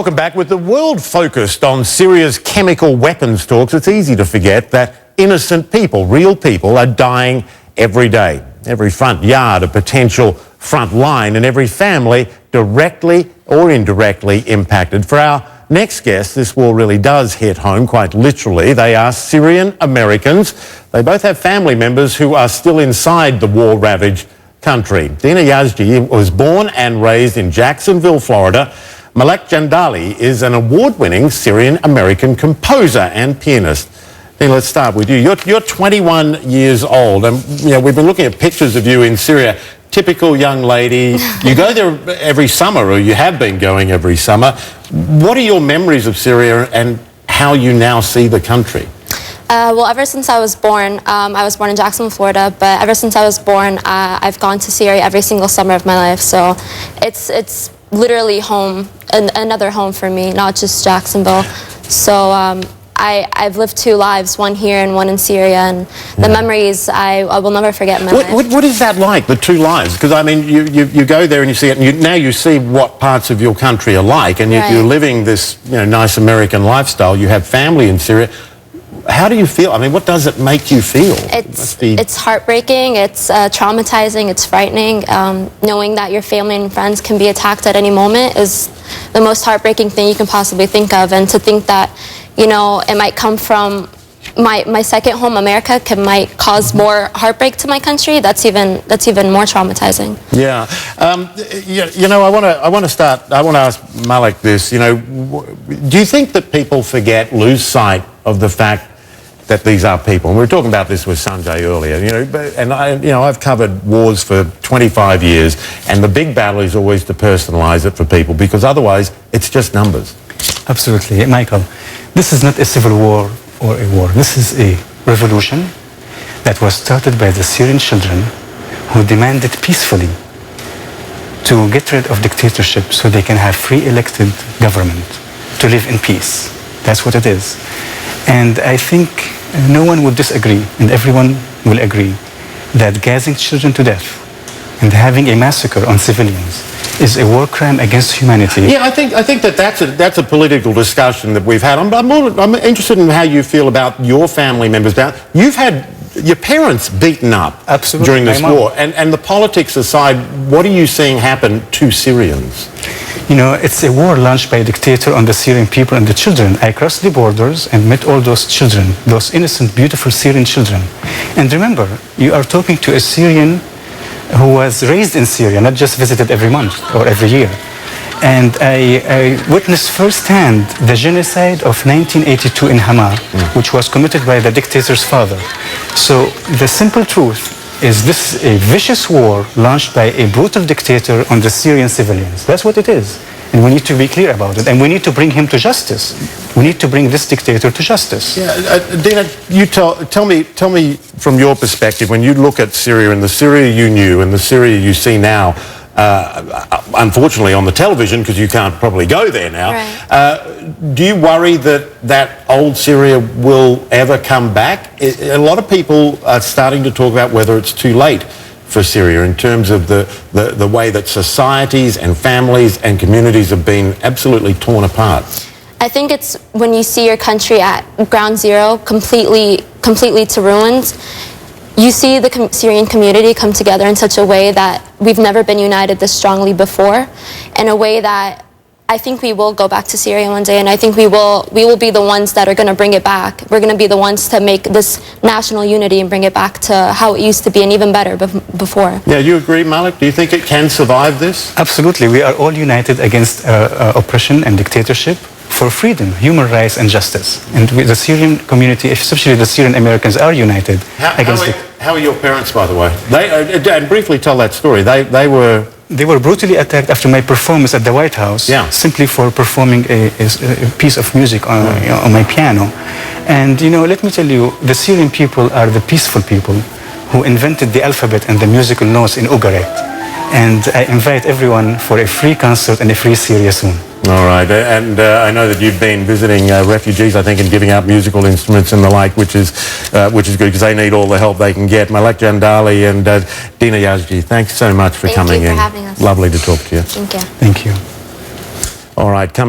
Welcome back. With the world focused on Syria's chemical weapons talks, it's easy to forget that innocent people, real people, are dying every day. Every front yard a potential front line, and every family directly or indirectly impacted. For our next guest, this war really does hit home, quite literally. They are Syrian Americans. They both have family members who are still inside the war-ravaged country. Dina Yazdi was born and raised in Jacksonville, Florida. Malek Jandali is an award-winning Syrian-American composer and pianist. Dina, let's start with you. You're 21 years old, and we've been looking at pictures of you in Syria. Typical young lady. You go there every summer, or you have been going every summer. What are your memories of Syria and how you now see the country? Well, ever since I was born in Jacksonville, Florida, but ever since I was born, I've gone to Syria every single summer of my life. So it's literally home, another home for me, not just Jacksonville. So I've lived two lives, one here and one in Syria, and the memories I will never forget in my life. What is that like, the two lives? Because I mean, you go there and you see it, and now you see what parts of your country are like, and you're living this nice American lifestyle. You have family in Syria. How do you feel? I mean, what does it make you feel? It's heartbreaking, it's traumatizing, it's frightening. Knowing that your family and friends can be attacked at any moment is the most heartbreaking thing you can possibly think of. And to think that, it might come from my second home, America, might cause more heartbreak to my country. That's even more traumatizing. Yeah. I want to ask Malek this. Do you think that people lose sight of the fact that these are people? And we were talking about this with Sanjay earlier, and I've covered wars for 25 years, and the big battle is always to personalize it for people, because otherwise it's just numbers. Absolutely. Michael, this is not a civil war or a war. This is a revolution that was started by the Syrian children who demanded peacefully to get rid of dictatorship so they can have free elected government to live in peace. That's what it is. And I think no one would disagree, and everyone will agree, that gassing children to death and having a massacre on civilians is a war crime against humanity. Yeah, I think that's a political discussion that we've had. I'm interested in how you feel about your family members. You've had your parents beaten up during this war, and the politics aside, what are you seeing happen to Syrians? It's a war launched by a dictator on the Syrian people and the children. I crossed the borders and met all those children, those innocent, beautiful Syrian children. And remember, you are talking to a Syrian who was raised in Syria, not just visited every month or every year. And I witnessed firsthand the genocide of 1982 in Hama, which was committed by the dictator's father. So the simple truth is this is a vicious war launched by a brutal dictator on the Syrian civilians. That's what it is. And we need to be clear about it. And we need to bring him to justice. We need to bring this dictator to justice. Yeah, Dina, you tell me from your perspective, when you look at Syria and the Syria you knew and the Syria you see now, unfortunately on the television, because you can't probably go there now, do you worry that old Syria will ever come back? A lot of people are starting to talk about whether it's too late for Syria in terms of the way that societies and families and communities have been absolutely torn apart. I think it's when you see your country at ground zero, completely to ruins. You see the Syrian community come together in such a way that we've never been united this strongly before, in a way that I think we will go back to Syria one day, and I think we will be the ones that are going to bring it back. We're going to be the ones to make this national unity and bring it back to how it used to be and even better before. Yeah, you agree, Malek? Do you think it can survive this? Absolutely. We are all united against oppression and dictatorship for freedom, human rights and justice. And the Syrian community, especially the Syrian Americans, are united against it. How are your parents, by the way? And briefly tell that story. They were brutally attacked after my performance at the White House, simply for performing a piece of music on my piano. And let me tell you, the Syrian people are the peaceful people who invented the alphabet and the musical notes in Ugarit. And I invite everyone for a free concert and a free Syria soon. All right, and I know that you've been visiting refugees, I think, and giving out musical instruments and the like, which is good because they need all the help they can get. Malek Jandali and Dina Yazdi, thanks so much for coming in. Thank you for having us. Lovely to talk to you. Thank you. Thank you. All right, coming.